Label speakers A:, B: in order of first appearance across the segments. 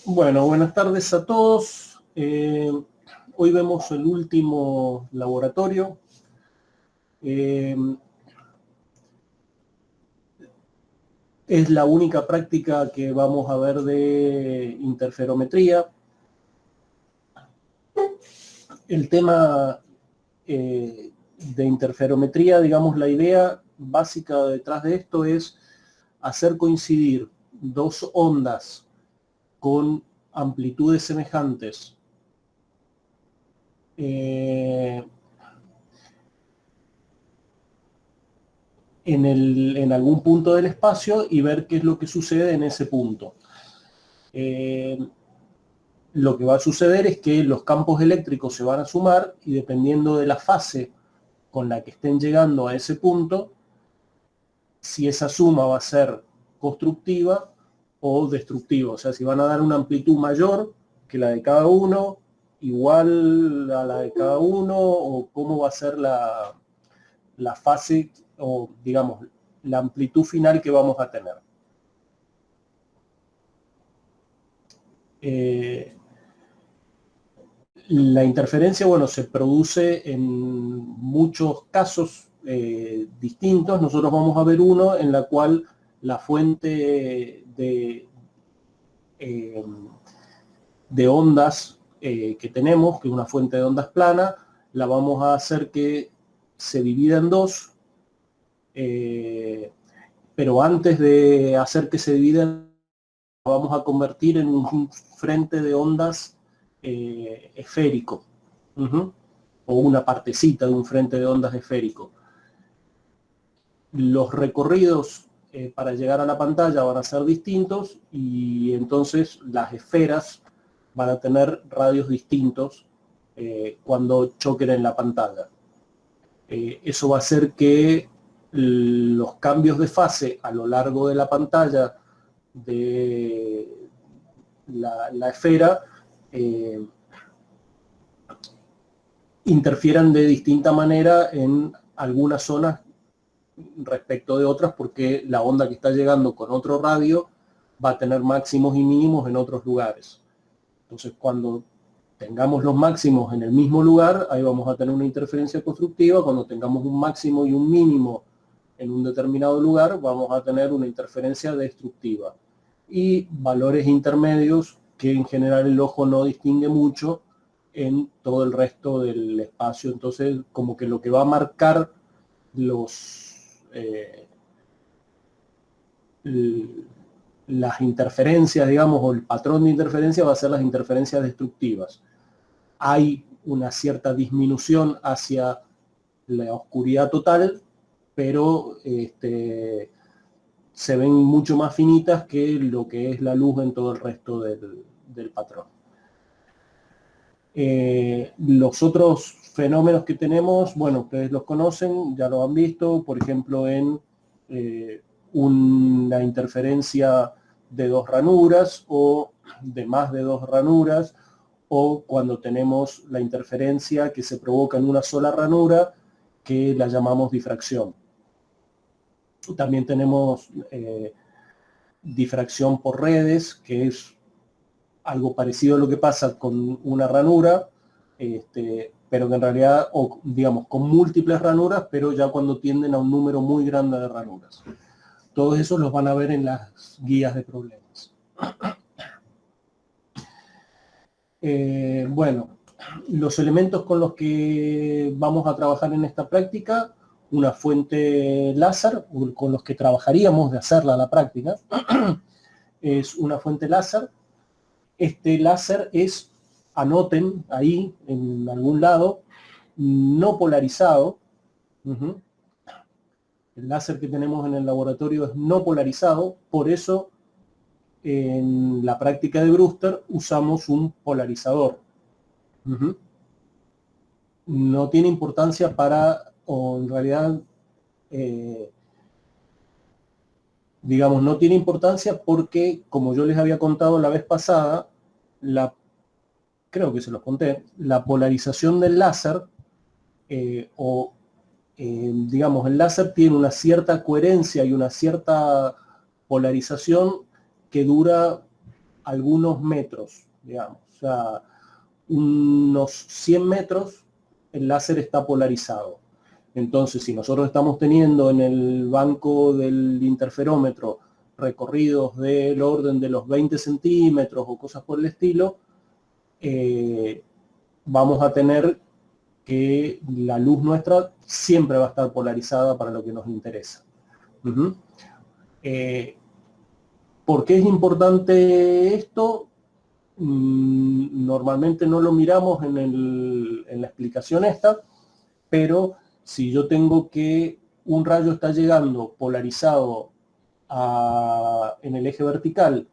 A: Bueno, buenas tardes a todos. Hoy vemos el último laboratorio. Es la única práctica que vamos a ver de interferometría. El tema de interferometría, digamos, la idea básica detrás de esto es hacer coincidir dos ondas con amplitudes semejantes en algún punto del espacio y ver qué es lo que sucede en ese punto. Lo que va a suceder es que los campos eléctricos se van a sumar y dependiendo de la fase con la que estén llegando a ese punto, si esa suma va a ser constructiva o destructiva. O sea, si van a dar una amplitud mayor que la de cada uno, igual a la de cada uno, o cómo va a ser la fase, o digamos, la amplitud final que vamos a tener. La interferencia, bueno, se produce en muchos casos distintos. Nosotros vamos a ver uno en la cual la fuente de ondas que tenemos, que es una fuente de ondas plana, la vamos a hacer que se divida en dos, pero antes de hacer que se divida, la vamos a convertir en un frente de ondas esférico, o una partecita de un frente de ondas esférico. Los recorridos para llegar a la pantalla van a ser distintos y entonces las esferas van a tener radios distintos cuando choquen en la pantalla. Eso va a hacer que los cambios de fase a lo largo de la pantalla de la esfera interfieran de distinta manera en algunas zonas respecto de otras, porque la onda que está llegando con otro radio va a tener máximos y mínimos en otros lugares. Entonces, cuando tengamos los máximos en el mismo lugar, ahí vamos a tener una interferencia constructiva. Cuando tengamos un máximo y un mínimo en un determinado lugar, vamos a tener una interferencia destructiva. Y valores intermedios que en general el ojo no distingue mucho en todo el resto del espacio. Entonces, como que lo que va a marcar las interferencias, digamos, o el patrón de interferencia va a ser las interferencias destructivas. Hay una cierta disminución hacia la oscuridad total, pero se ven mucho más finitas que lo que es la luz en todo el resto del patrón. Los otros fenómenos que tenemos, bueno, ustedes los conocen, ya lo han visto, por ejemplo, en una interferencia de dos ranuras o de más de dos ranuras, o cuando tenemos la interferencia que se provoca en una sola ranura, que la llamamos difracción. También tenemos difracción por redes, que es algo parecido a lo que pasa con una ranura, pero que en realidad, o digamos, con múltiples ranuras, pero ya cuando tienden a un número muy grande de ranuras. Todos esos los van a ver en las guías de problemas. Bueno, los elementos con los que vamos a trabajar en esta práctica: una fuente láser, con los que trabajaríamos de hacerla a la práctica, es una fuente láser. Este láser es, anoten ahí en algún lado, no polarizado. El láser que tenemos en el laboratorio es no polarizado, por eso en la práctica de Brewster usamos un polarizador. No tiene importancia para, o en realidad, digamos, no tiene importancia porque, como yo les había contado la vez pasada, creo que se los conté, la polarización del láser, digamos, el láser tiene una cierta coherencia y una cierta polarización que dura algunos metros, digamos, o sea, unos 100 metros, el láser está polarizado. Entonces, si nosotros estamos teniendo en el banco del interferómetro recorridos del orden de los 20 centímetros o cosas por el estilo, vamos a tener que la luz nuestra siempre va a estar polarizada para lo que nos interesa. ¿Por qué es importante esto? Normalmente no lo miramos en la explicación esta, pero si yo tengo que un rayo está llegando polarizado en el eje vertical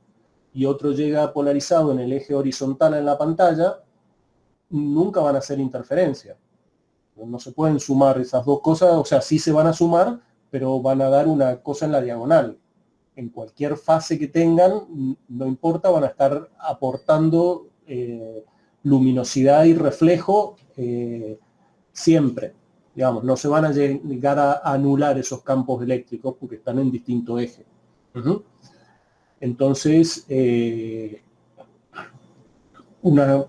A: y otro llega polarizado en el eje horizontal en la pantalla, nunca van a hacer interferencia. No se pueden sumar esas dos cosas, o sea, sí se van a sumar, pero van a dar una cosa en la diagonal. En cualquier fase que tengan, no importa, van a estar aportando luminosidad y reflejo siempre. Digamos, no se van a llegar a anular esos campos eléctricos porque están en distinto eje. Entonces, una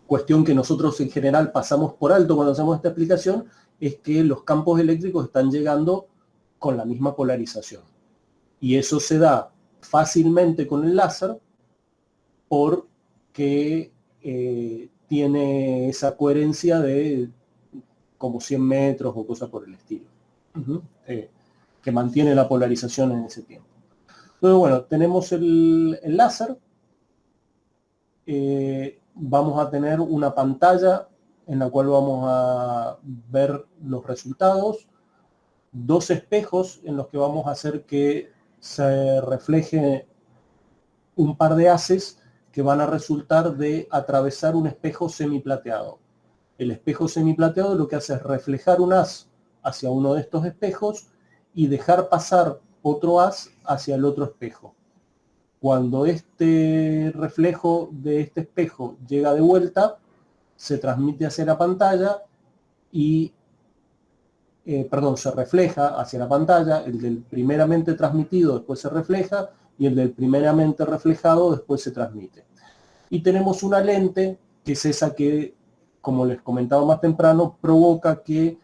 A: cuestión que nosotros en general pasamos por alto cuando hacemos esta explicación es que los campos eléctricos están llegando con la misma polarización. Y eso se da fácilmente con el láser porque tiene esa coherencia de como 100 metros o cosas por el estilo, que mantiene la polarización en ese tiempo. Entonces, bueno, tenemos el láser. Vamos a tener una pantalla en la cual vamos a ver los resultados, dos espejos en los que vamos a hacer que se refleje un par de haces que van a resultar de atravesar un espejo semiplateado. El espejo semiplateado lo que hace es reflejar un haz hacia uno de estos espejos y dejar pasar otro haz hacia el otro espejo. Cuando este reflejo de este espejo llega de vuelta, se transmite hacia la pantalla y, se refleja hacia la pantalla, el del primeramente transmitido después se refleja y el del primeramente reflejado después se transmite. Y tenemos una lente, que es esa que, como les comentaba más temprano, provoca que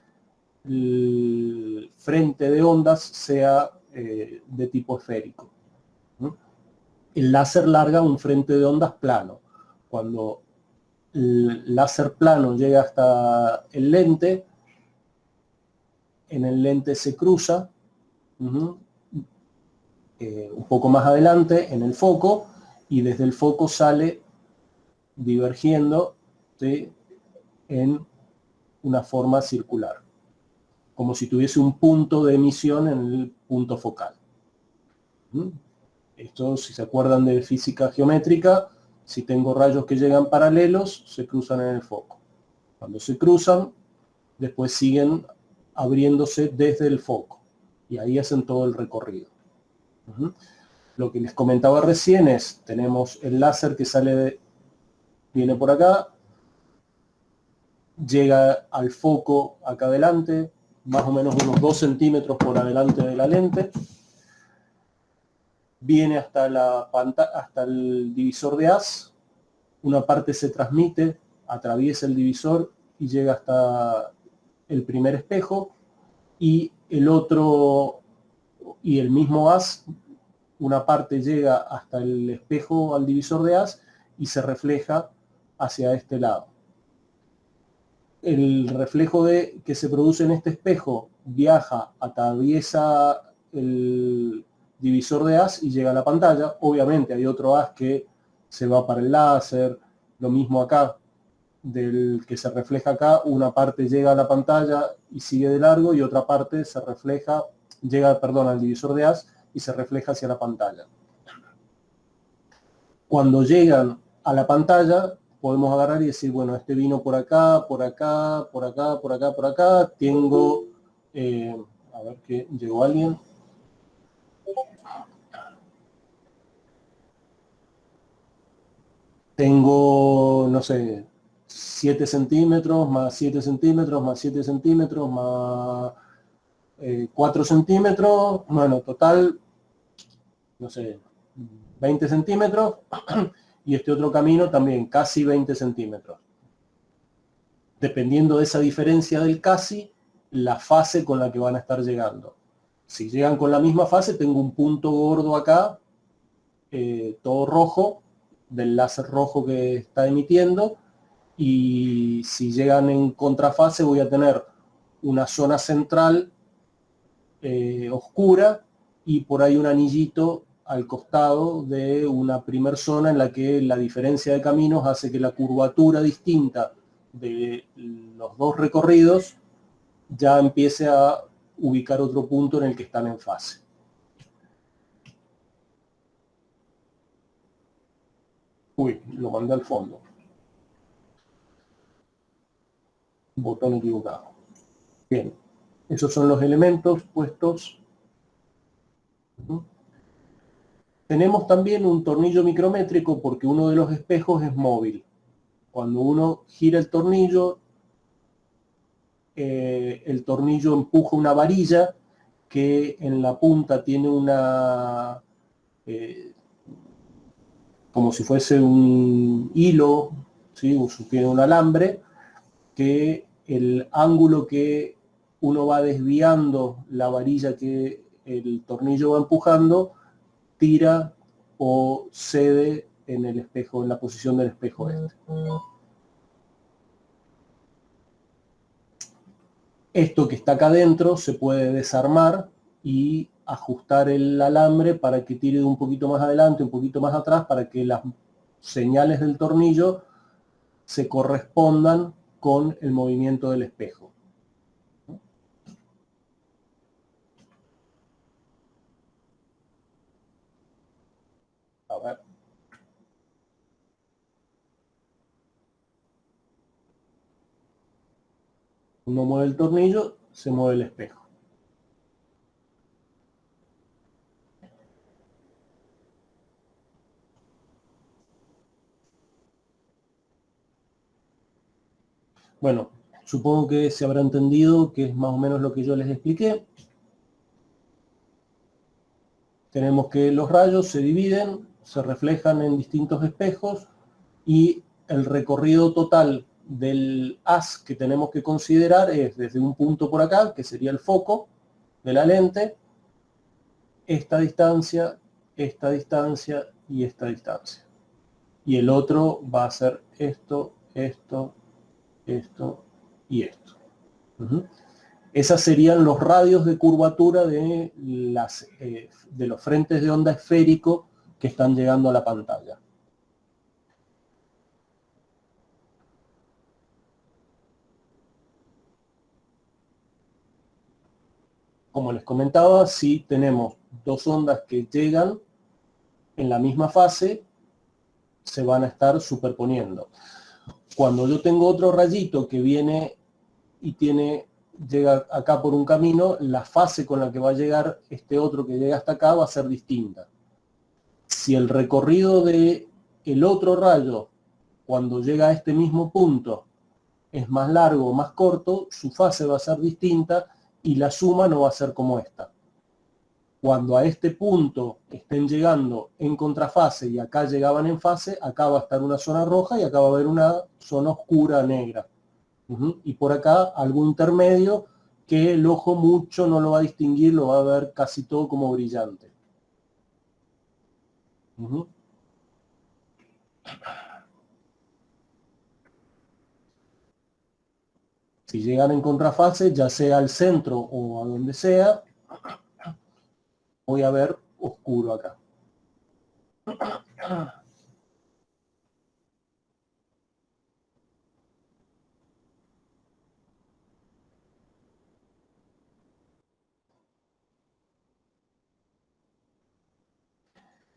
A: el frente de ondas sea de tipo esférico. El láser larga un frente de ondas plano. Cuando el láser plano llega hasta el lente, en el lente se cruza un poco más adelante en el foco y desde el foco sale divergiendo, ¿sí?, en una forma circular, como si tuviese un punto de emisión en el punto focal. Esto, si se acuerdan de física geométrica, si tengo rayos que llegan paralelos, se cruzan en el foco. Cuando se cruzan, después siguen abriéndose desde el foco y ahí hacen todo el recorrido. Lo que les comentaba recién es, tenemos el láser que viene por acá, llega al foco acá adelante, más o menos unos 2 centímetros por adelante de la lente, viene hasta el divisor de haz, una parte se transmite, atraviesa el divisor y llega hasta el primer espejo, y el otro, y el mismo haz, una parte llega hasta el espejo, al divisor de haz, y se refleja hacia este lado. El reflejo que se produce en este espejo viaja, atraviesa el divisor de haz y llega a la pantalla. Obviamente hay otro haz que se va para el láser, lo mismo acá, del que se refleja acá, una parte llega a la pantalla y sigue de largo y otra parte se refleja, llega al divisor de haz y se refleja hacia la pantalla. Cuando llegan a la pantalla, podemos agarrar y decir, bueno, este vino por acá, por acá, por acá, por acá, por acá. Tengo, a ver que llegó alguien. Tengo, no sé, 7 centímetros, más 7 centímetros, más 7 centímetros, más 4 centímetros. Bueno, total, no sé, 20 centímetros. y este otro camino también casi 20 centímetros. Dependiendo de esa diferencia del casi, la fase con la que van a estar llegando. Si llegan con la misma fase, tengo un punto gordo acá, todo rojo, del láser rojo que está emitiendo, y si llegan en contrafase voy a tener una zona central oscura y por ahí un anillito al costado de una primer zona en la que la diferencia de caminos hace que la curvatura distinta de los dos recorridos ya empiece a ubicar otro punto en el que están en fase. Uy, lo mandé al fondo. Botón equivocado. Bien, esos son los elementos puestos. Tenemos también un tornillo micrométrico porque uno de los espejos es móvil. Cuando uno gira el tornillo empuja una varilla que en la punta tiene una, como si fuese un hilo, ¿sí? Tiene un alambre, que el ángulo que uno va desviando la varilla que el tornillo va empujando, tira o cede en el espejo, en la posición del espejo este. Esto que está acá adentro se puede desarmar y ajustar el alambre para que tire un poquito más adelante, un poquito más atrás, para que las señales del tornillo se correspondan con el movimiento del espejo. A ver. Uno mueve el tornillo, se mueve el espejo. Bueno, supongo que se habrá entendido que es más o menos lo que yo les expliqué. Tenemos que los rayos se dividen, se reflejan en distintos espejos y el recorrido total del haz que tenemos que considerar es desde un punto por acá, que sería el foco de la lente, esta distancia y esta distancia. Y el otro va a ser esto, esto, esto y esto. Esas serían los radios de curvatura de los frentes de onda esférico que están llegando a la pantalla. Como les comentaba, si tenemos dos ondas que llegan en la misma fase, se van a estar superponiendo. Cuando yo tengo otro rayito que viene y llega acá por un camino, la fase con la que va a llegar este otro que llega hasta acá va a ser distinta. Si el recorrido del otro rayo, cuando llega a este mismo punto, es más largo o más corto, su fase va a ser distinta y la suma no va a ser como esta. Cuando a este punto estén llegando en contrafase y acá llegaban en fase, acá va a estar una zona roja y acá va a haber una zona oscura negra. Y por acá algo intermedio que el ojo mucho no lo va a distinguir, lo va a ver casi todo como brillante. Si llegan en contrafase, ya sea al centro o a donde sea, voy a ver oscuro acá.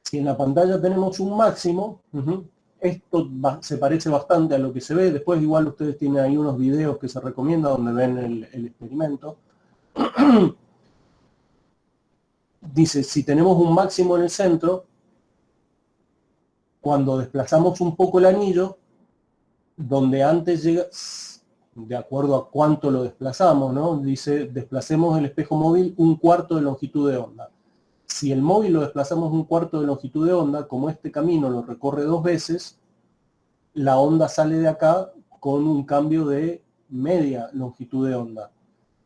A: Si en la pantalla tenemos un máximo, esto se parece bastante a lo que se ve. Después igual ustedes tienen ahí unos videos que se recomiendan donde ven el experimento. Dice, si tenemos un máximo en el centro, cuando desplazamos un poco el anillo, donde antes llega, de acuerdo a cuánto lo desplazamos, ¿no? Dice, desplacemos el espejo móvil un cuarto de longitud de onda. si el móvil lo desplazamos un cuarto de longitud de onda, como este camino lo recorre 2 veces, la onda sale de acá con un cambio de media longitud de onda.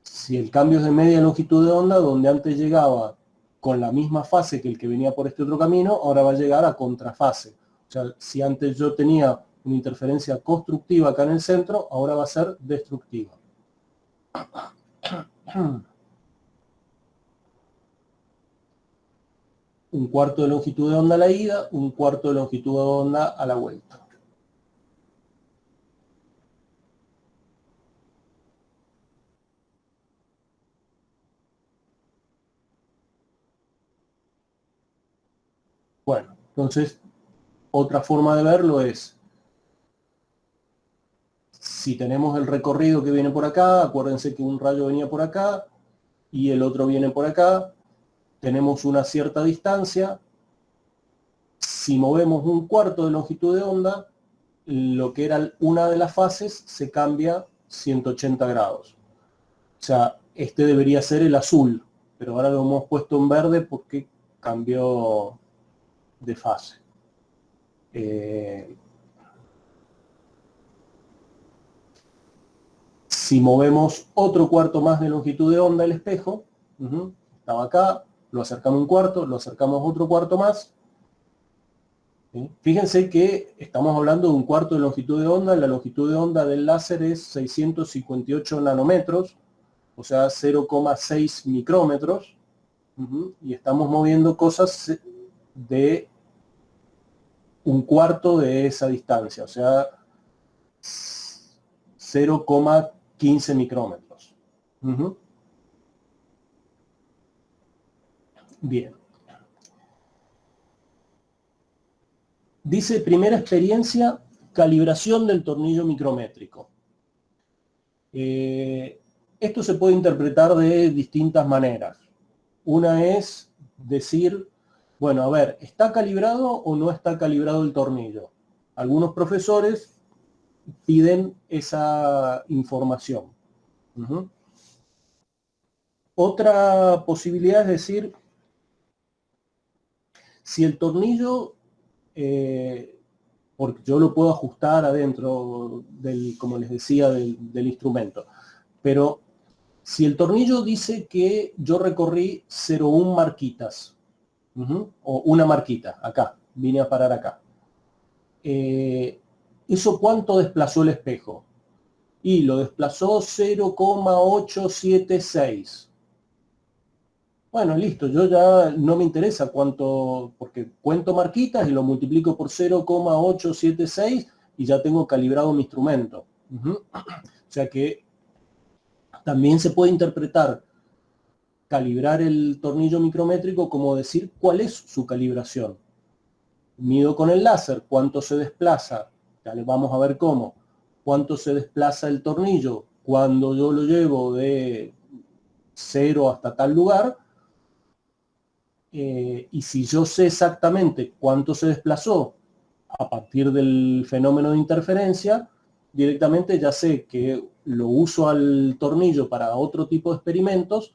A: Si el cambio es de media longitud de onda, donde antes llegaba con la misma fase que el que venía por este otro camino, ahora va a llegar a contrafase. O sea, si antes yo tenía una interferencia constructiva acá en el centro, ahora va a ser destructiva. Un cuarto de longitud de onda a la ida, un cuarto de longitud de onda a la vuelta. Bueno, entonces, otra forma de verlo es, si tenemos el recorrido que viene por acá, acuérdense que un rayo venía por acá y el otro viene por acá, tenemos una cierta distancia. Si movemos un cuarto de longitud de onda, lo que era una de las fases se cambia 180 grados. O sea, este debería ser el azul, pero ahora lo hemos puesto en verde porque cambió de fase. Si movemos otro cuarto más de longitud de onda el espejo, estaba acá, lo acercamos un cuarto, lo acercamos otro cuarto más. ¿Sí? Fíjense que estamos hablando de un cuarto de longitud de onda, la longitud de onda del láser es 658 nanómetros, o sea 0,6 micrómetros, y estamos moviendo cosas de un cuarto de esa distancia, o sea 0,15 micrómetros. Bien. Dice, primera experiencia, calibración del tornillo micrométrico. Esto se puede interpretar de distintas maneras. Una es decir, bueno, a ver, ¿está calibrado o no está calibrado el tornillo? Algunos profesores piden esa información. Otra posibilidad es decir, si el tornillo, porque yo lo puedo ajustar adentro del, como les decía, del instrumento, pero si el tornillo dice que yo recorrí 0,1 marquitas, o una marquita, acá, vine a parar acá. ¿Eso cuánto desplazó el espejo? Y lo desplazó 0,876. Bueno, listo, yo ya no me interesa cuánto, porque cuento marquitas y lo multiplico por 0,876 y ya tengo calibrado mi instrumento. O sea que también se puede interpretar calibrar el tornillo micrométrico como decir cuál es su calibración. Mido con el láser cuánto se desplaza, ya les vamos a ver cómo, cuánto se desplaza el tornillo cuando yo lo llevo de 0 hasta tal lugar, y si yo sé exactamente cuánto se desplazó a partir del fenómeno de interferencia, directamente ya sé que lo uso al tornillo para otro tipo de experimentos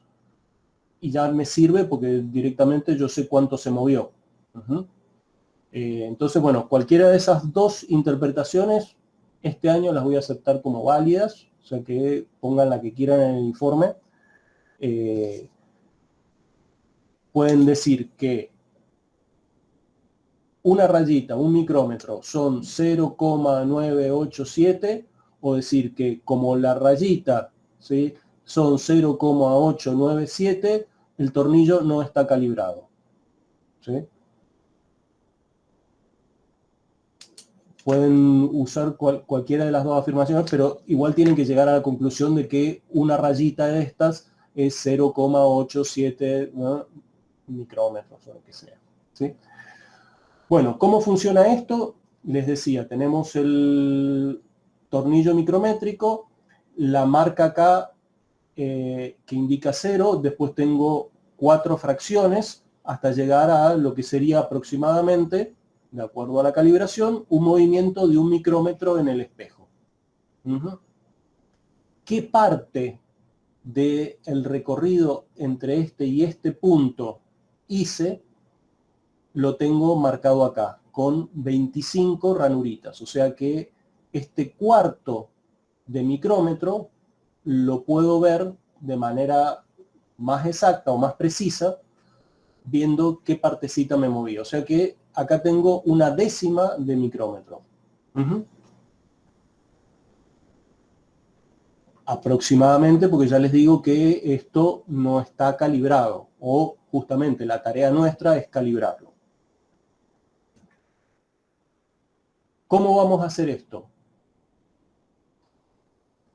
A: y ya me sirve porque directamente yo sé cuánto se movió. Entonces, bueno, cualquiera de esas dos interpretaciones este año las voy a aceptar como válidas, o sea que pongan la que quieran en el informe. Pueden decir que una rayita, un micrómetro, son 0,987, o decir que como la rayita, ¿sí?, son 0,897, el tornillo no está calibrado. ¿Sí? Pueden usar cualquiera de las dos afirmaciones, pero igual tienen que llegar a la conclusión de que una rayita de estas es 0,87, ¿no?, micrómetros o lo que sea. ¿Sí? Bueno, ¿cómo funciona esto? Les decía, tenemos el tornillo micrométrico, la marca acá que indica 0, después tengo 4 fracciones hasta llegar a lo que sería aproximadamente, de acuerdo a la calibración, un movimiento de 1 micrómetro en el espejo. ¿Qué parte del recorrido entre este y este punto hice lo tengo marcado acá, con 25 ranuritas. O sea que este cuarto de micrómetro lo puedo ver de manera más exacta o más precisa, viendo qué partecita me moví. O sea que acá tengo una décima de micrómetro. Aproximadamente, porque ya les digo que esto no está calibrado, o justamente la tarea nuestra es calibrarlo. ¿Cómo vamos a hacer esto?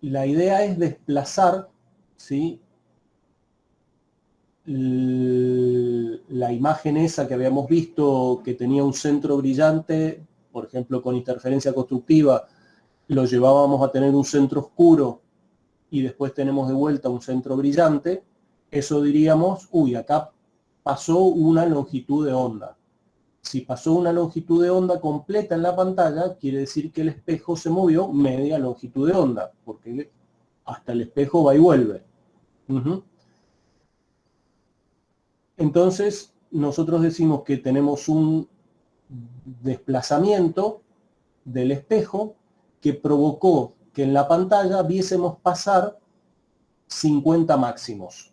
A: La idea es desplazar, ¿sí?, la imagen esa que habíamos visto que tenía un centro brillante, por ejemplo con interferencia constructiva, lo llevábamos a tener un centro oscuro y después tenemos de vuelta un centro brillante. Eso diríamos, uy, acá pasó una longitud de onda. Si pasó una longitud de onda completa en la pantalla, quiere decir que el espejo se movió media longitud de onda, porque hasta el espejo va y vuelve. Entonces, nosotros decimos que tenemos un desplazamiento del espejo que provocó que en la pantalla viésemos pasar 50 máximos.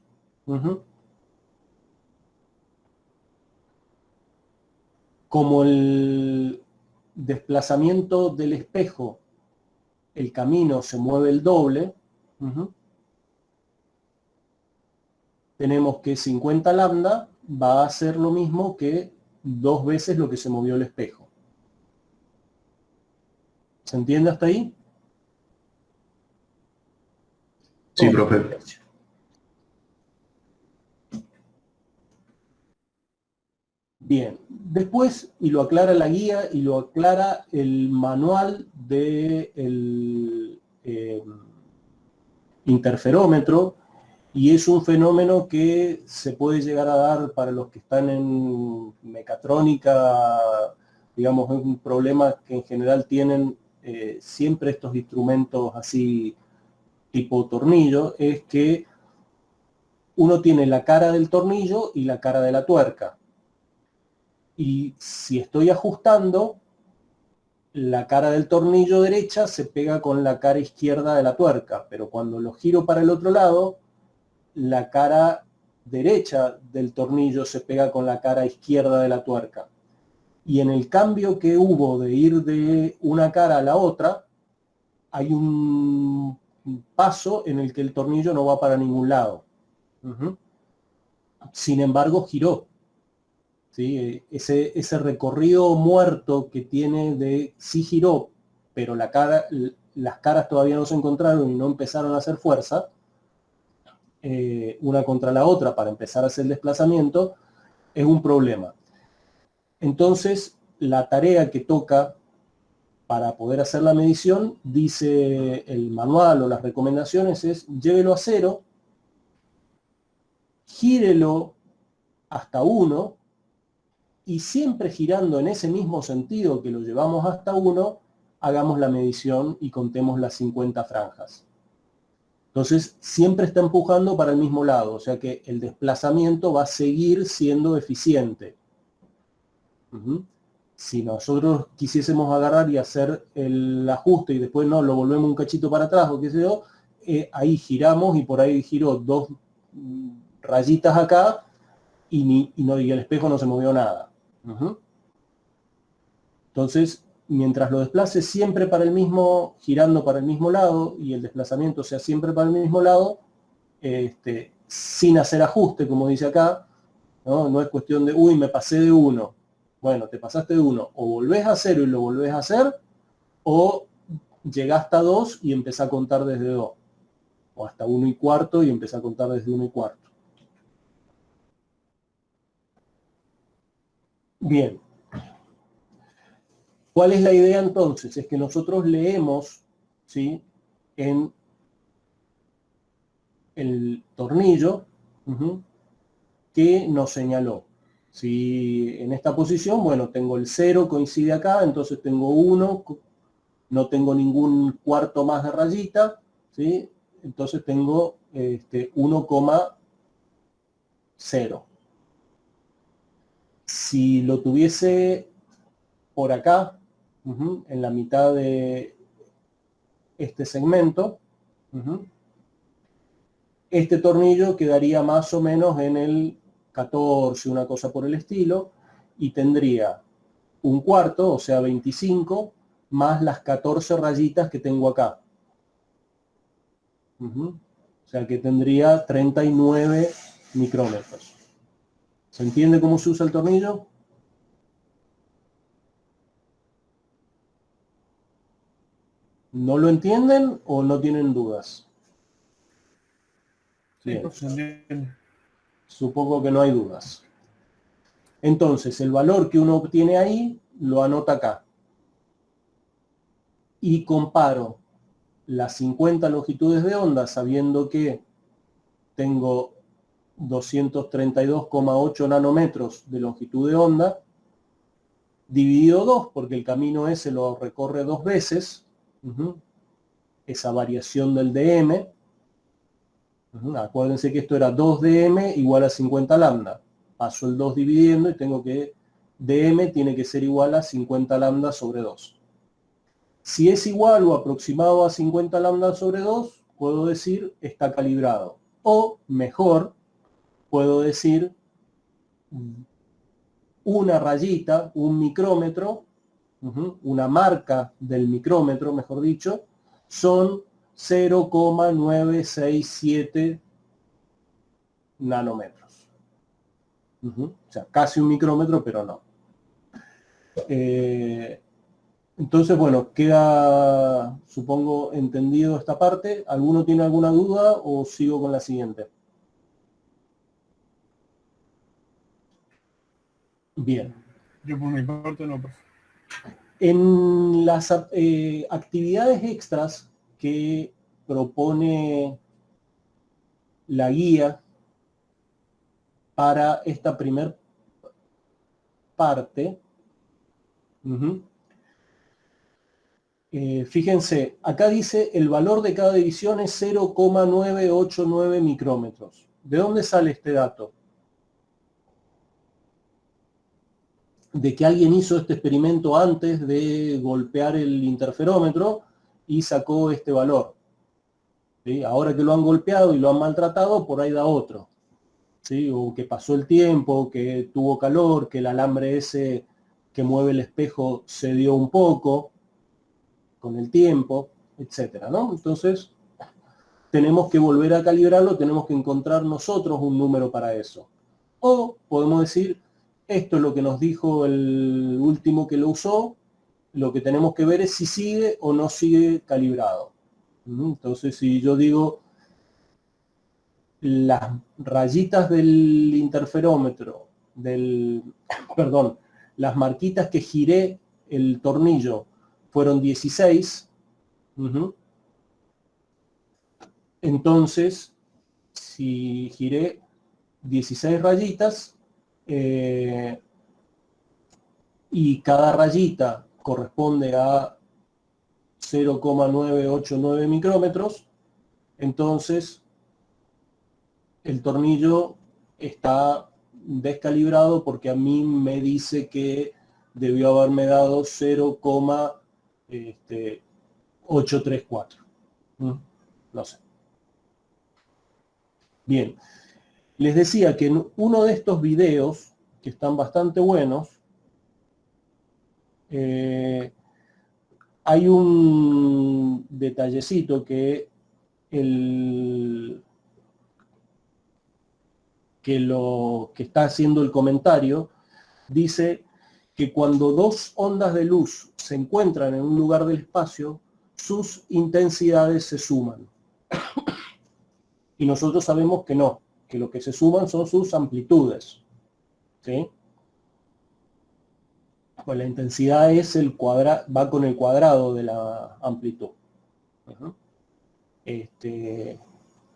A: Como el desplazamiento del espejo, el camino se mueve el doble, tenemos que 50 lambda va a ser lo mismo que 2 veces lo que se movió el espejo. ¿Se entiende hasta ahí?
B: Sí, profe.
A: Bien, después, y lo aclara la guía y lo aclara el manual del interferómetro, y es un fenómeno que se puede llegar a dar para los que están en mecatrónica, digamos, es un problema que en general tienen siempre estos instrumentos así tipo tornillo, es que uno tiene la cara del tornillo y la cara de la tuerca. Y si estoy ajustando, la cara del tornillo derecha se pega con la cara izquierda de la tuerca, pero cuando lo giro para el otro lado, la cara derecha del tornillo se pega con la cara izquierda de la tuerca. Y en el cambio que hubo de ir de una cara a la otra, hay un paso en el que el tornillo no va para ningún lado. Sin embargo, giró. ¿Sí? Ese recorrido muerto que tiene de sí giró, pero las caras todavía no se encontraron y no empezaron a hacer fuerza, una contra la otra para empezar a hacer el desplazamiento, es un problema. Entonces, la tarea que toca para poder hacer la medición, dice el manual o las recomendaciones, es llévelo a 0, gírelo hasta 1, y siempre girando en ese mismo sentido que lo llevamos hasta 1, hagamos la medición y contemos las 50 franjas. Entonces, siempre está empujando para el mismo lado, o sea que el desplazamiento va a seguir siendo eficiente. Si nosotros quisiésemos agarrar y hacer el ajuste y después no, lo volvemos un cachito para atrás o qué sé yo, ahí giramos y por ahí giró 2 rayitas acá y el espejo no se movió nada. Entonces, mientras lo desplace siempre para el mismo, girando para el mismo lado, y el desplazamiento sea siempre para el mismo lado, sin hacer ajuste, como dice acá, no es cuestión de, uy, me pasé de 1. Bueno, te pasaste de 1, o volvés a 0 y lo volvés a hacer, o llegaste a 2 y empezás a contar desde 2, o hasta 1 1/4 y empezás a contar desde 1 1/4. Bien. ¿Cuál es la idea entonces? Es que nosotros leemos, ¿sí?, en el tornillo que nos señaló. Si en esta posición, bueno, tengo el 0, coincide acá, entonces tengo 1, no tengo ningún cuarto más de rayita, ¿sí? Entonces tengo 1,0. Si lo tuviese por acá, en la mitad de este segmento, este tornillo quedaría más o menos en el 14, una cosa por el estilo, y tendría un cuarto, o sea 25, más las 14 rayitas que tengo acá. O sea que tendría 39 micrómetros. ¿Se entiende cómo se usa el tornillo? ¿No lo entienden o no tienen dudas? Bien. Supongo que no hay dudas. Entonces, el valor que uno obtiene ahí, lo anota acá. Y comparo las 50 longitudes de onda, sabiendo que tengo 232,8 nanómetros de longitud de onda, dividido 2, porque el camino ese lo recorre 2 veces, esa variación del dm. Acuérdense que esto era 2 dm igual a 50 lambda. Paso el 2 dividiendo y tengo que dm tiene que ser igual a 50 lambda sobre 2. Si es igual o aproximado a 50 lambda sobre 2, puedo decir está calibrado. O mejor, puedo decir una rayita, un micrómetro, una marca del micrómetro, mejor dicho, son 0,967 nanómetros. O sea, casi un micrómetro, pero no. Entonces, bueno, queda, supongo, entendido esta parte. ¿Alguno tiene alguna duda o sigo con la siguiente? Bien.
C: Yo por mi parte no, profe.
A: En las actividades extras que propone la guía para esta primer parte, fíjense, acá dice el valor de cada división es 0,989 micrómetros. ¿De dónde sale este dato? De que alguien hizo este experimento antes de golpear el interferómetro y sacó este valor. ¿Sí? Ahora que lo han golpeado y lo han maltratado, por ahí da otro. ¿Sí? O que pasó el tiempo, que tuvo calor, que el alambre ese que mueve el espejo se dio un poco con el tiempo, etcétera, ¿no? Entonces, tenemos que volver a calibrarlo, tenemos que encontrar nosotros un número para eso. O podemos decir, esto es lo que nos dijo el último que lo usó, lo que tenemos que ver es si sigue o no sigue calibrado. Entonces, si yo digo, las rayitas del interferómetro, perdón, las marquitas que giré el tornillo fueron 16, entonces, si giré 16 rayitas, y cada rayita corresponde a 0,989 micrómetros, entonces el tornillo está descalibrado porque a mí me dice que debió haberme dado 0,834. No sé. Bien. Les decía que en uno de estos videos, que están bastante buenos, hay un detallecito que lo que está haciendo el comentario dice que cuando dos ondas de luz se encuentran en un lugar del espacio, sus intensidades se suman. Y nosotros sabemos que no, que lo que se suman son sus amplitudes. ¿Sí? Pues la intensidad es va con el cuadrado de la amplitud.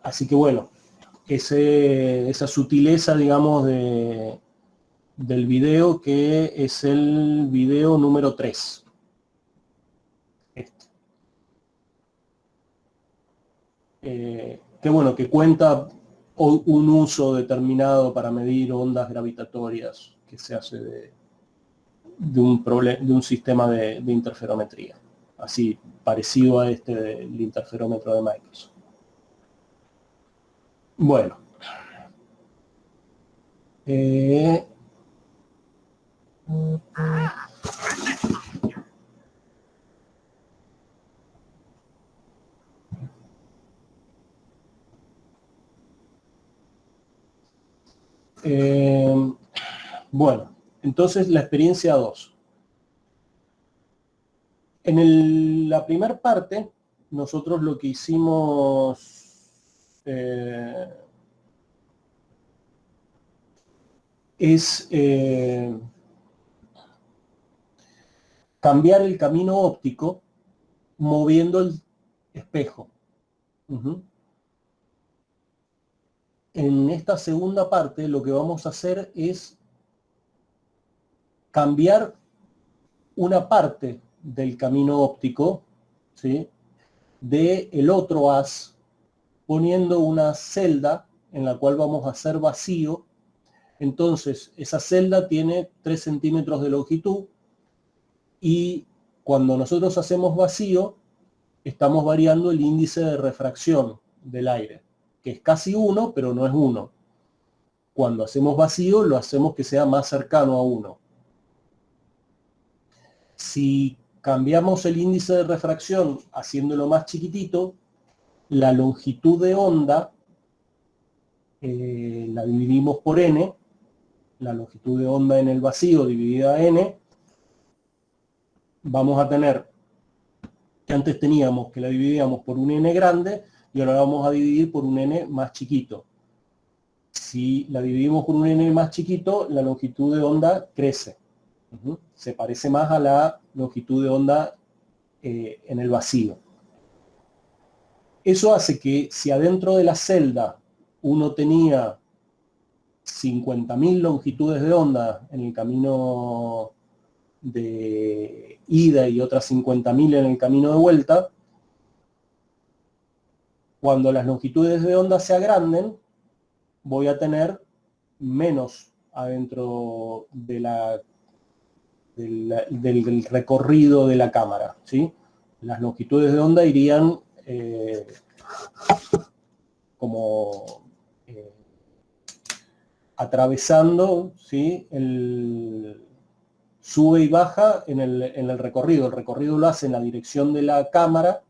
A: Así que bueno, esa sutileza, digamos, del video, que es el video número 3. Que bueno, que cuenta un uso determinado para medir ondas gravitatorias, que se hace de un sistema de interferometría, así parecido a este del interferómetro de Microsoft. Bueno, bueno, entonces la experiencia 2. En la primera parte, nosotros lo que hicimos es cambiar el camino óptico moviendo el espejo. En esta segunda parte lo que vamos a hacer es cambiar una parte del camino óptico, ¿sí?, del otro haz, poniendo una celda en la cual vamos a hacer vacío. Entonces esa celda tiene 3 centímetros de longitud y cuando nosotros hacemos vacío estamos variando el índice de refracción del aire, que es casi 1, pero no es 1. Cuando hacemos vacío lo hacemos que sea más cercano a 1. Si cambiamos el índice de refracción haciéndolo más chiquitito, la longitud de onda la dividimos por n, la longitud de onda en el vacío dividida n, vamos a tener, que antes teníamos que la dividíamos por un n grande, y ahora la vamos a dividir por un n más chiquito. Si la dividimos por un n más chiquito, la longitud de onda crece. Se parece más a la longitud de onda en el vacío. Eso hace que si adentro de la celda uno tenía 50.000 longitudes de onda en el camino de ida y otras 50.000 en el camino de vuelta, cuando las longitudes de onda se agranden, voy a tener menos adentro de del recorrido de la cámara, ¿sí? Las longitudes de onda irían atravesando, ¿sí?, el sube y baja en el recorrido. El recorrido lo hace en la dirección de la cámara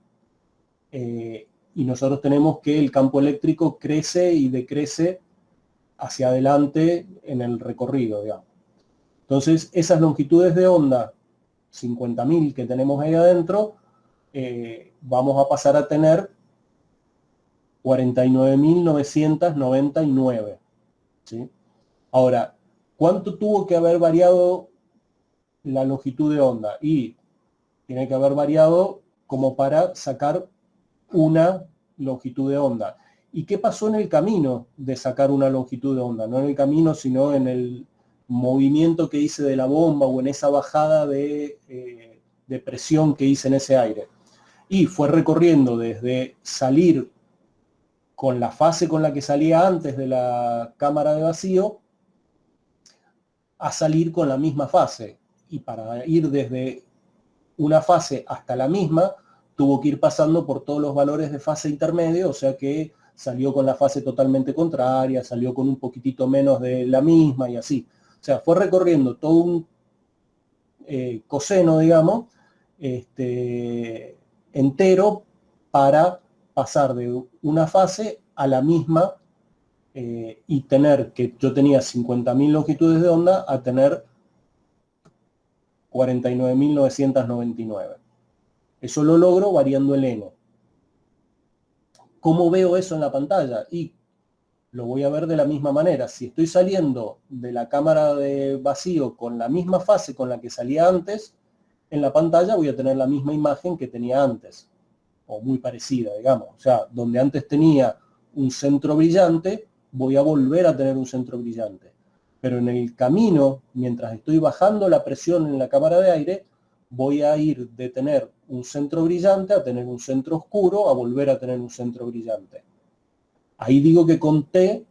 A: y nosotros tenemos que el campo eléctrico crece y decrece hacia adelante en el recorrido, digamos. Entonces, esas longitudes de onda, 50.000 que tenemos ahí adentro, vamos a pasar a tener 49.999, ¿sí? Ahora, ¿cuánto tuvo que haber variado la longitud de onda? Y tiene que haber variado como para sacar una longitud de onda. ¿Y qué pasó en el camino de sacar una longitud de onda? No en el camino, sino en el movimiento que hice de la bomba o en esa bajada de presión que hice en ese aire. Y fue recorriendo desde salir con la fase con la que salía antes de la cámara de vacío a salir con la misma fase. Y para ir desde una fase hasta la misma, tuvo que ir pasando por todos los valores de fase intermedio, o sea que salió con la fase totalmente contraria, salió con un poquitito menos de la misma y así. O sea, fue recorriendo todo un coseno, digamos, entero para pasar de una fase a la misma y tener que yo tenía 50.000 longitudes de onda a tener 49.999. Eso lo logro variando el n. ¿Cómo veo eso en la pantalla? Y lo voy a ver de la misma manera. Si estoy saliendo de la cámara de vacío con la misma fase con la que salía antes, en la pantalla voy a tener la misma imagen que tenía antes, o muy parecida, digamos. O sea, donde antes tenía un centro brillante, voy a volver a tener un centro brillante. Pero en el camino, mientras estoy bajando la presión en la cámara de aire, voy a ir de tener un centro brillante a tener un centro oscuro, a volver a tener un centro brillante. Ahí digo que conté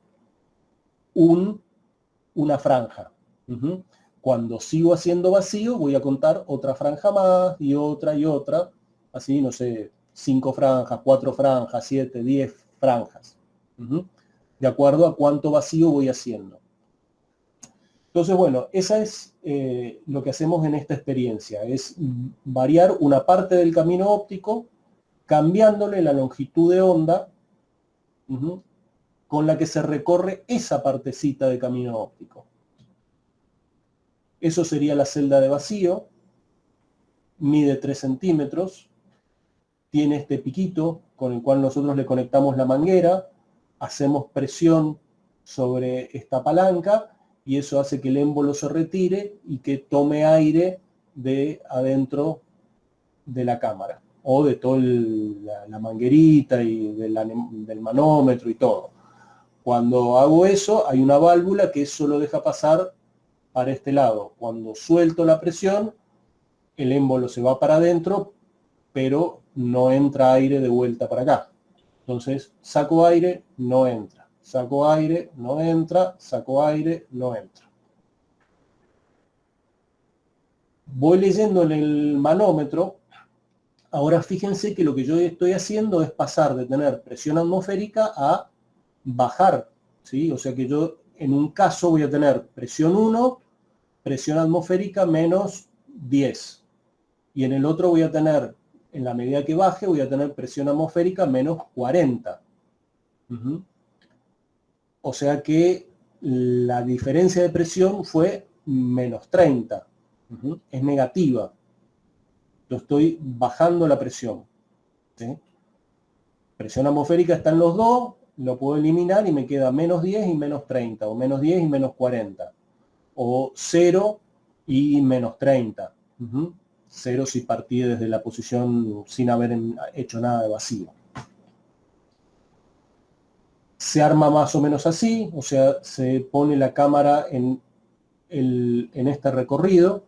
A: una franja, Ujú. Cuando sigo haciendo vacío, voy a contar otra franja más y otra, así, no sé, 5 franjas, 4 franjas, 7, 10 franjas. Ujú. De acuerdo a cuánto vacío voy haciendo. Entonces, bueno, esa es lo que hacemos en esta experiencia, es variar una parte del camino óptico cambiándole la longitud de onda con la que se recorre esa partecita de camino óptico. Eso sería la celda de vacío, mide 3 centímetros, tiene este piquito con el cual nosotros le conectamos la manguera, hacemos presión sobre esta palanca y eso hace que el émbolo se retire y que tome aire de adentro de la cámara o de toda la manguerita y del manómetro y todo. Cuando hago eso hay una válvula que eso lo deja pasar para este lado. Cuando suelto la presión, el émbolo se va para adentro, pero no entra aire de vuelta para acá. Entonces, saco aire, no entra. Saco aire, no entra. Saco aire, no entra. Voy leyendo en el manómetro. Ahora fíjense que lo que yo estoy haciendo es pasar de tener presión atmosférica a bajar, ¿sí? O sea que yo en un caso voy a tener presión 1, presión atmosférica menos 10. Y en el otro voy a tener, en la medida que baje, voy a tener presión atmosférica menos 40. O sea que la diferencia de presión fue menos 30. Es negativa. Yo estoy bajando la presión. ¿Sí? Presión atmosférica está en los dos, lo puedo eliminar y me queda menos 10 y menos 30, o menos 10 y menos 40, o 0 y menos 30. 0 si partí desde la posición sin haber hecho nada de vacío. Se arma más o menos así, o sea, se pone la cámara en este recorrido.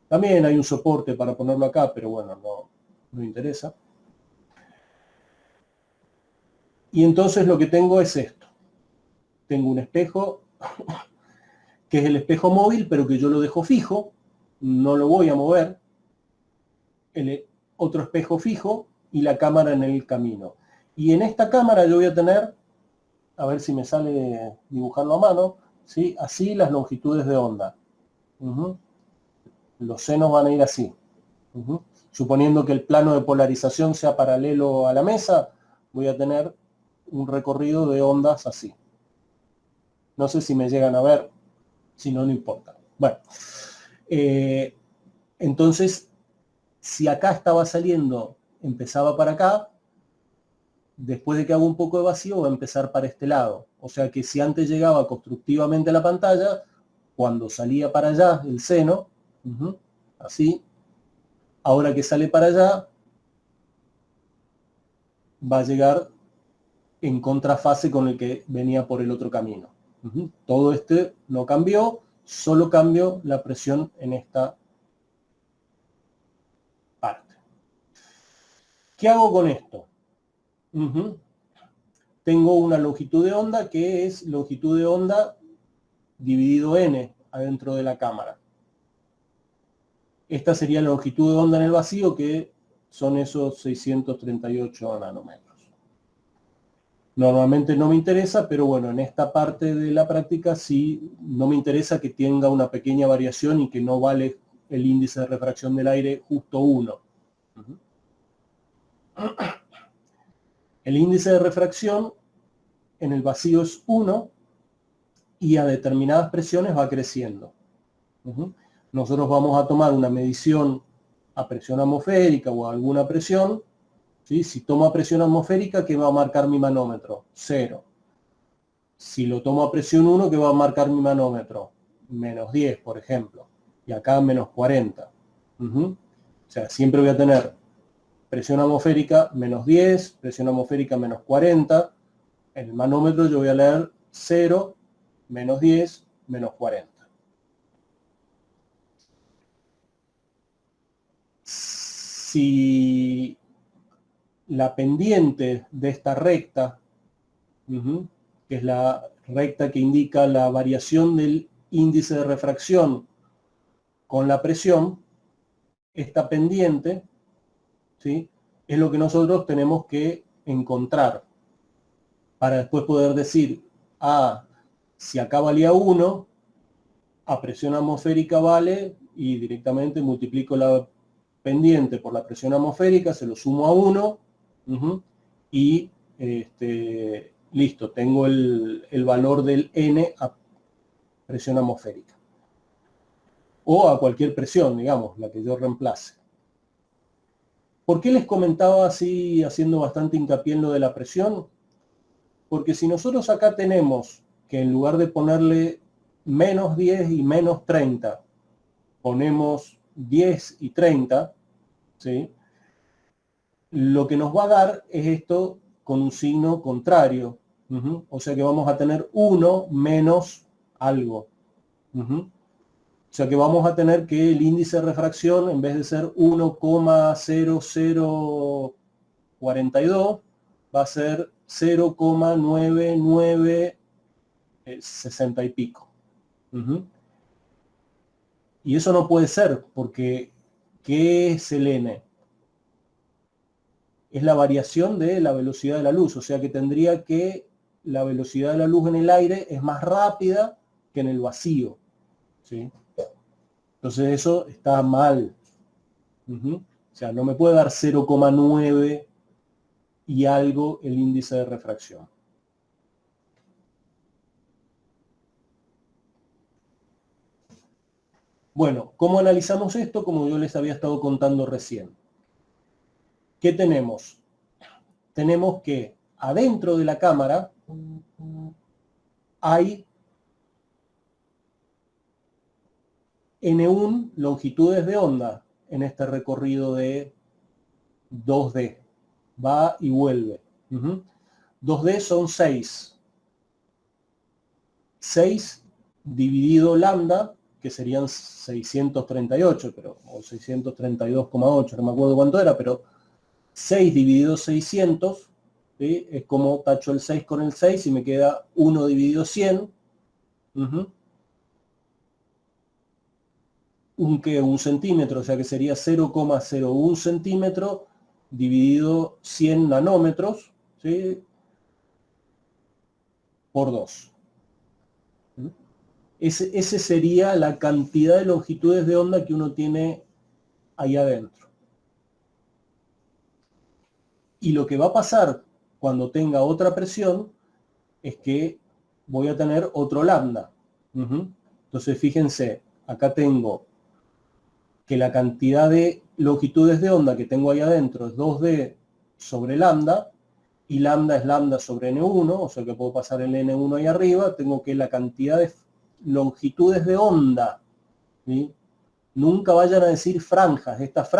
A: También hay un soporte para ponerlo acá, pero bueno, no interesa. Y entonces lo que tengo es esto. Tengo un espejo que es el espejo móvil, pero que yo lo dejo fijo, no lo voy a mover. El otro espejo fijo y la cámara en el camino. Y en esta cámara yo voy a tener, a ver si me sale dibujarlo a mano, ¿sí? Así las longitudes de onda. Los senos van a ir así. Suponiendo que el plano de polarización sea paralelo a la mesa, voy a tener un recorrido de ondas así. No sé si me llegan a ver, si no, no importa. Bueno, entonces, si acá estaba saliendo, empezaba para acá, después de que hago un poco de vacío, va a empezar para este lado. O sea que si antes llegaba constructivamente a la pantalla, cuando salía para allá el seno, así, ahora que sale para allá, va a llegar en contrafase con el que venía por el otro camino. Todo este no cambió, solo cambió la presión en esta parte. ¿Qué hago con esto? Tengo una longitud de onda que es longitud de onda dividido n adentro de la cámara. Esta sería la longitud de onda en el vacío, que son esos 638 nanómetros. Normalmente no me interesa, pero bueno, en esta parte de la práctica sí no me interesa que tenga una pequeña variación y que no vale el índice de refracción del aire justo 1. El índice de refracción en el vacío es 1 y a determinadas presiones va creciendo. Nosotros vamos a tomar una medición a presión atmosférica o a alguna presión. ¿Sí? Si tomo a presión atmosférica, ¿qué va a marcar mi manómetro? 0. Si lo tomo a presión 1, ¿qué va a marcar mi manómetro? Menos 10, por ejemplo. Y acá menos 40. O sea, siempre voy a tener presión atmosférica menos 10, presión atmosférica menos 40. En el manómetro yo voy a leer 0, menos 10, menos 40. Si la pendiente de esta recta, que es la recta que indica la variación del índice de refracción con la presión, esta pendiente, ¿sí?, es lo que nosotros tenemos que encontrar para después poder decir, si acá valía 1, a presión atmosférica vale, y directamente multiplico la pendiente por la presión atmosférica, se lo sumo a 1, y listo, tengo el valor del N a presión atmosférica. O a cualquier presión, digamos, la que yo reemplace. ¿Por qué les comentaba así, haciendo bastante hincapié en lo de la presión? Porque si nosotros acá tenemos que en lugar de ponerle menos 10 y menos 30, ponemos 10 y 30, ¿sí?, lo que nos va a dar es esto con un signo contrario. O sea que vamos a tener 1 menos algo. O sea que vamos a tener que el índice de refracción, en vez de ser 1,0042, va a ser 0,9960 y pico. Y eso no puede ser, porque ¿qué es el N? Es la variación de la velocidad de la luz, o sea que tendría que la velocidad de la luz en el aire es más rápida que en el vacío, ¿sí? Entonces eso está mal. O sea, no me puede dar 0,9 y algo el índice de refracción. Bueno, ¿cómo analizamos esto? Como yo les había estado contando recién. ¿Qué tenemos? Tenemos que adentro de la cámara hay N1 longitudes de onda en este recorrido de 2D. Va y vuelve. 2D son 6. 6 dividido lambda, que serían 638, o 632,8, no me acuerdo cuánto era, pero 6 dividido 600, ¿sí?, es como tacho el 6 con el 6 y me queda 1 dividido 100. Un centímetro, o sea que sería 0,01 centímetro dividido 100 nanómetros, ¿sí?, por 2. Ese sería la cantidad de longitudes de onda que uno tiene ahí adentro. Y lo que va a pasar cuando tenga otra presión es que voy a tener otro lambda. Entonces fíjense, acá tengo que la cantidad de longitudes de onda que tengo ahí adentro es 2D sobre lambda, y lambda es lambda sobre N1, o sea que puedo pasar el N1 ahí arriba. Tengo que la cantidad de longitudes de onda, ¿sí? Nunca vayan a decir franjas. Estas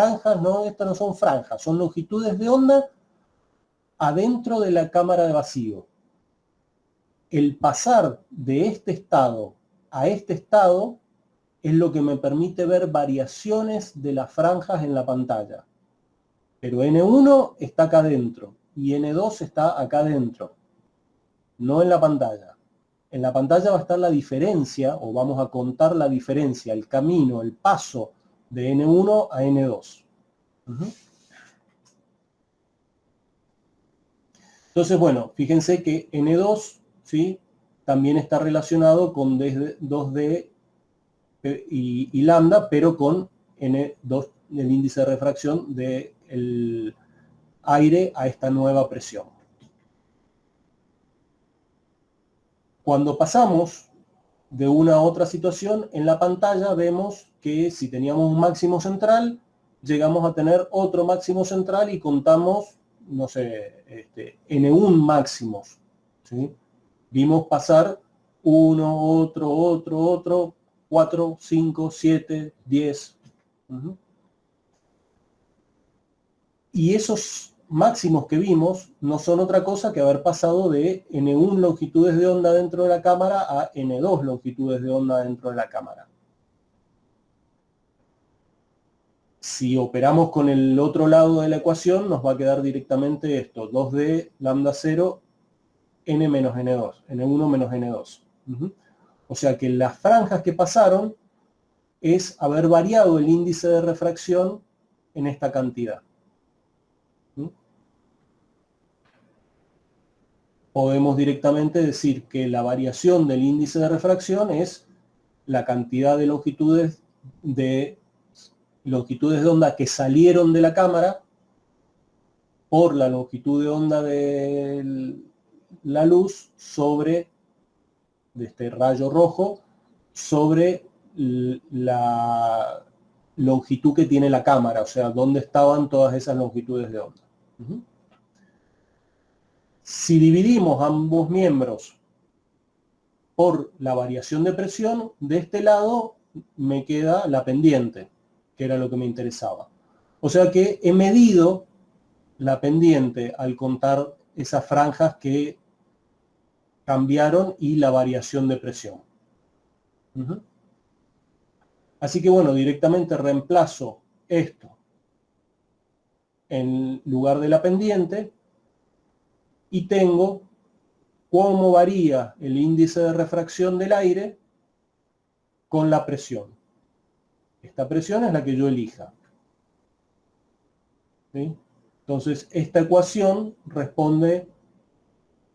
A: no son franjas, son longitudes de onda adentro de la cámara de vacío. El pasar de este estado a este estado es lo que me permite ver variaciones de las franjas en la pantalla. Pero N1 está acá adentro y N2 está acá adentro, no en la pantalla. En la pantalla va a estar la diferencia, o vamos a contar la diferencia, el camino, el paso de N1 a N2. Entonces, bueno, fíjense que N2, ¿sí?, también está relacionado con 2D y lambda, pero con N2, el índice de refracción del aire a esta nueva presión. Cuando pasamos de una a otra situación, en la pantalla vemos que si teníamos un máximo central, llegamos a tener otro máximo central y contamos, no sé, N1 máximos, ¿sí? Vimos pasar uno, otro, 4, 5, 7, 10. Y esos máximos que vimos no son otra cosa que haber pasado de N1 longitudes de onda dentro de la cámara a N2 longitudes de onda dentro de la cámara. Si operamos con el otro lado de la ecuación, nos va a quedar directamente esto, 2D lambda 0, N menos N2, N1 menos N2. O sea que las franjas que pasaron es haber variado el índice de refracción en esta cantidad. Podemos directamente decir que la variación del índice de refracción es la cantidad de longitudes de onda que salieron de la cámara por la longitud de onda de la luz sobre, de este rayo rojo, sobre la longitud que tiene la cámara, o sea, dónde estaban todas esas longitudes de onda. Si dividimos ambos miembros por la variación de presión, de este lado me queda la pendiente, que era lo que me interesaba. O sea que he medido la pendiente al contar esas franjas que cambiaron y la variación de presión. Así que bueno, directamente reemplazo esto en lugar de la pendiente y tengo cómo varía el índice de refracción del aire con la presión. Esta presión es la que yo elija. ¿Sí? Entonces, esta ecuación responde,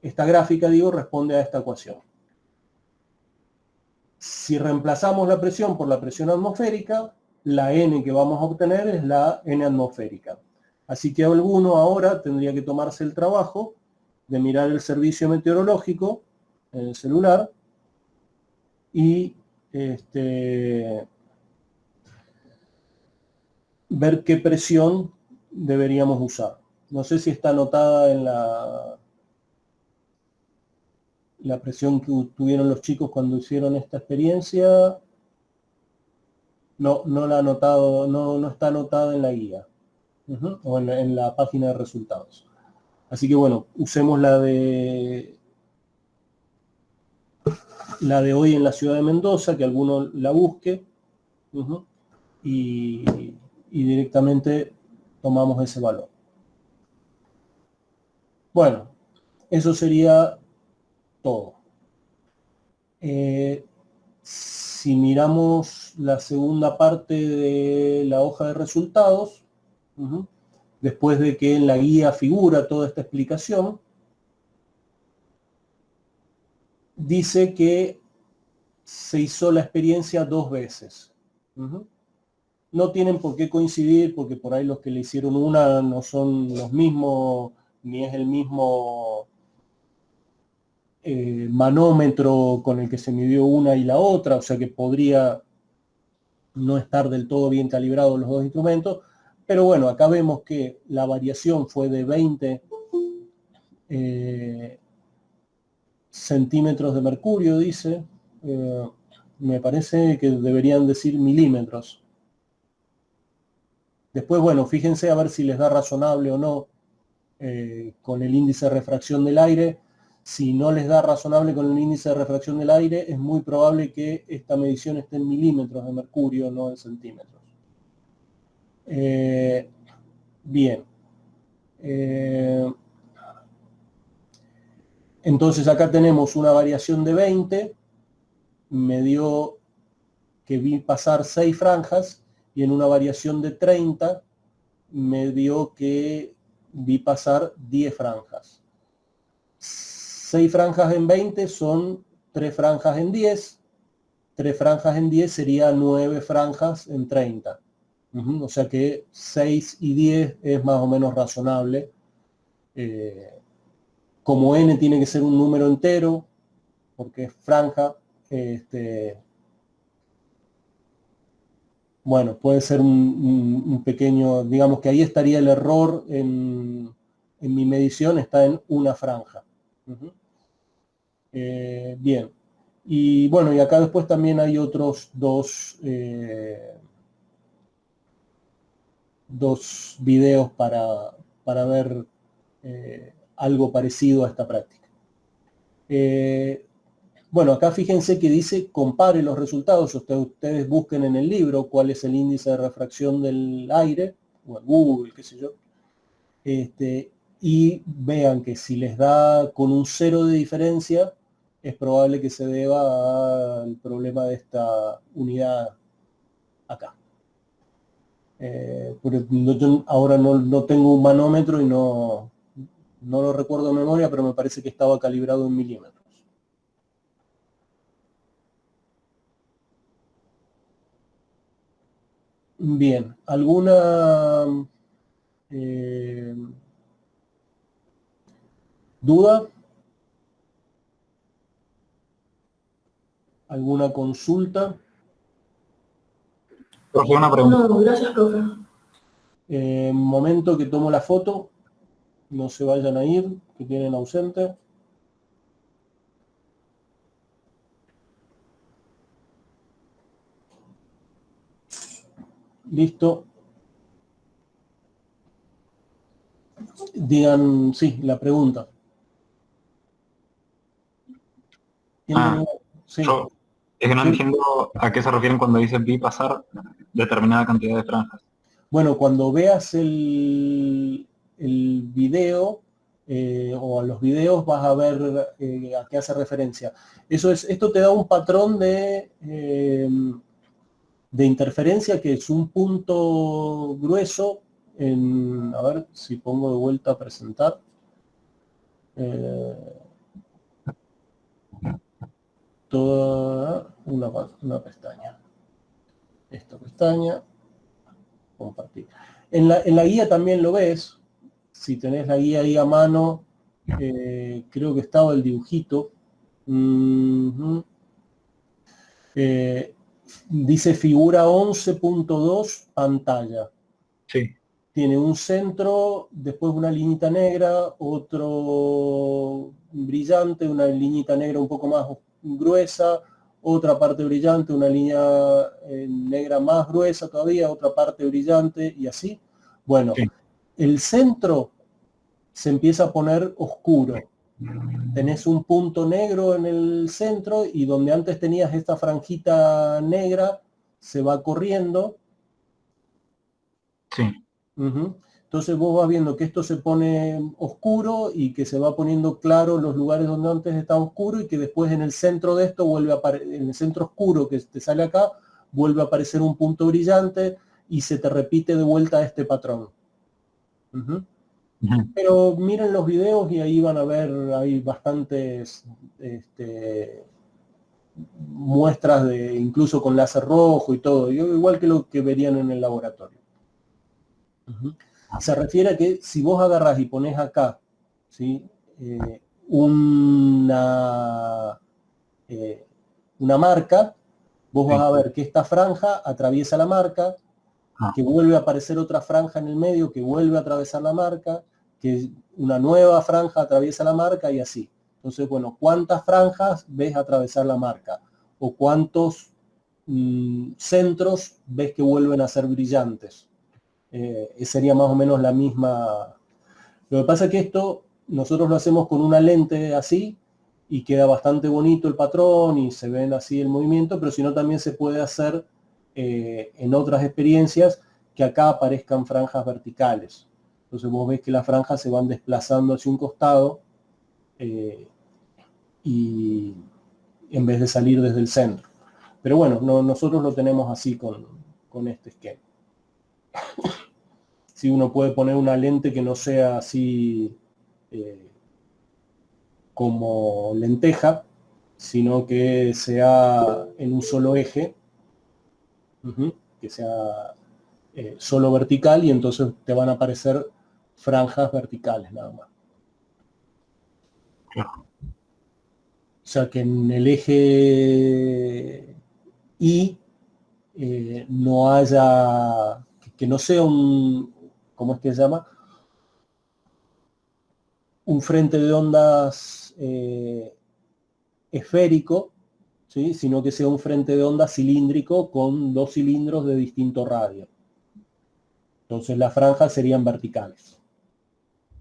A: esta gráfica, digo, responde a esta ecuación. Si reemplazamos la presión por la presión atmosférica, la N que vamos a obtener es la N atmosférica. Así que alguno ahora tendría que tomarse el trabajo de mirar el servicio meteorológico en el celular y ver qué presión deberíamos usar. No sé si está anotada en la presión que tuvieron los chicos cuando hicieron esta experiencia. No la ha anotado, no está anotada en la guía. O en la página de resultados. Así que bueno, usemos la de hoy en la ciudad de Mendoza, que alguno la busque, y directamente tomamos ese valor. Bueno, eso sería todo. Si miramos la segunda parte de la hoja de resultados, después de que en la guía figura toda esta explicación, dice que se hizo la experiencia 2 veces. No tienen por qué coincidir, porque por ahí los que le hicieron una no son los mismos, ni es el mismo manómetro con el que se midió una y la otra, o sea que podría no estar del todo bien calibrados los dos instrumentos, pero bueno, acá vemos que la variación fue de 20 centímetros de mercurio, dice. Me parece que deberían decir milímetros. Después, bueno, fíjense a ver si les da razonable o no con el índice de refracción del aire. Si no les da razonable con el índice de refracción del aire, es muy probable que esta medición esté en milímetros de mercurio, no en centímetros. Bien. Entonces acá tenemos una variación de 20, me dio que vi pasar 6 franjas, y en una variación de 30 me dio que vi pasar 10 franjas. 6 franjas en 20 son 3 franjas en 10, 3 franjas en 10 sería 9 franjas en 30. O sea que 6 y 10 es más o menos razonable. Como n tiene que ser un número entero, porque es franja, bueno, puede ser un pequeño, digamos que ahí estaría el error en mi medición, está en una franja. Bien. Y bueno, y acá después también hay otros dos videos para ver algo parecido a esta práctica. Bueno, acá fíjense que dice compare los resultados. Ustedes busquen en el libro cuál es el índice de refracción del aire, o en Google, qué sé yo, y vean que si les da con un 0 de diferencia, es probable que se deba al problema de esta unidad acá. Porque yo ahora no tengo un manómetro y no lo recuerdo de memoria, pero me parece que estaba calibrado en milímetros. Bien, ¿alguna duda? ¿Alguna consulta?
D: Profe, una pregunta.
E: No, gracias, profe.
A: Momento que tomo la foto, no se vayan a ir, que tienen ausente. Listo. Digan, sí, la pregunta. ¿Quién
D: Ah,
A: tenía? Sí.
D: Yo, es que no
A: Sí.
D: entiendo a qué se refieren cuando dice vi pasar determinada cantidad de franjas.
A: Bueno, cuando veas el video o a los videos vas a ver a qué hace referencia. Esto te da un patrón de interferencia que es un punto grueso a ver si pongo de vuelta a presentar. Toda una pestaña. Esta pestaña, compartir. En la guía también lo ves. Si tenés la guía ahí a mano, creo que estaba el dibujito. Dice figura 11.2 pantalla.
D: Sí.
A: Tiene un centro, después una liñita negra, otro brillante, una liñita negra un poco más gruesa, otra parte brillante, una línea negra más gruesa todavía, otra parte brillante y así. Bueno,
D: Sí.
A: el centro se empieza a poner oscuro. Tenés un punto negro en el centro y donde antes tenías esta franjita negra se va corriendo.
D: Sí.
A: Entonces vos vas viendo que esto se pone oscuro y que se va poniendo claro los lugares donde antes estaba oscuro y que después en el centro de esto vuelve a aparecer, en el centro oscuro que te sale acá, vuelve a aparecer un punto brillante y se te repite de vuelta este patrón. Pero miren los videos y ahí van a ver, hay bastantes muestras de incluso con láser rojo y todo, igual que lo que verían en el laboratorio. Se refiere a que si vos agarrás y pones acá, ¿sí? una marca, vos vas a ver que esta franja atraviesa la marca, que vuelve a aparecer otra franja en el medio, que vuelve a atravesar la marca, que una nueva franja atraviesa la marca y así. Entonces, bueno, ¿cuántas franjas ves atravesar la marca? ¿O cuántos centros ves que vuelven a ser brillantes? Sería más o menos la misma. Lo que pasa es que esto nosotros lo hacemos con una lente así y queda bastante bonito el patrón y se ven así el movimiento, pero si no también se puede hacer en otras experiencias que acá aparezcan franjas verticales. Entonces vos ves que las franjas se van desplazando hacia un costado y en vez de salir desde el centro. Pero bueno, nosotros lo tenemos así con este esquema. Si uno puede poner una lente que no sea así como lenteja, sino que sea en un solo eje, que sea solo vertical y entonces te van a aparecer franjas verticales nada más.
D: Claro.
A: O sea que en el eje Y no haya, que no sea ¿cómo es que se llama? Un frente de ondas esférico, ¿sí? Sino que sea un frente de ondas cilíndrico con dos cilindros de distinto radio. Entonces las franjas serían verticales.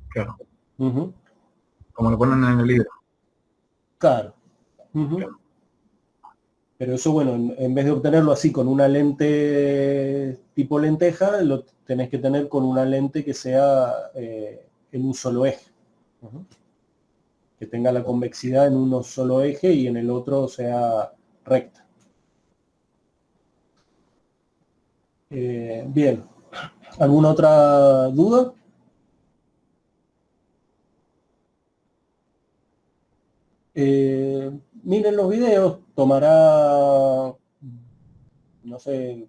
D: Claro. Como lo ponen en el libro.
A: Claro.
D: Claro.
A: Pero eso, bueno, en vez de obtenerlo así con una lente tipo lenteja, lo tenés que tener con una lente que sea en un solo eje. que tenga la convexidad en uno solo eje y en el otro sea recta. Bien, ¿alguna otra duda? Miren los videos, tomará, no sé,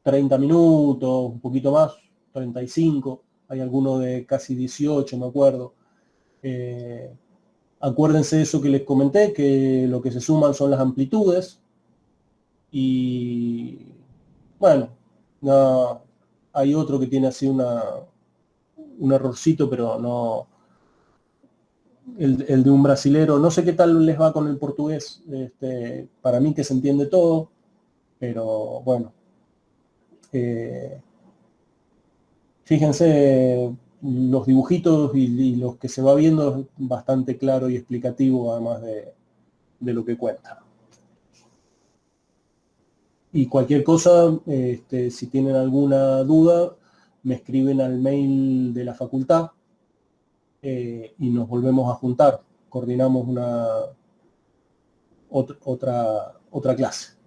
A: 30 minutos, un poquito más, 35, hay alguno de casi 18, me acuerdo. Acuérdense de eso que les comenté, que lo que se suman son las amplitudes. Y bueno, no, hay otro que tiene así un errorcito, pero no, el de un brasilero, no sé qué tal les va con el portugués, para mí que se entiende todo, pero bueno, fíjense los dibujitos y los que se va viendo es bastante claro y explicativo, además de lo que cuenta. Y cualquier cosa, si tienen alguna duda, me escriben al mail de la facultad y nos volvemos a juntar. Coordinamos otra clase.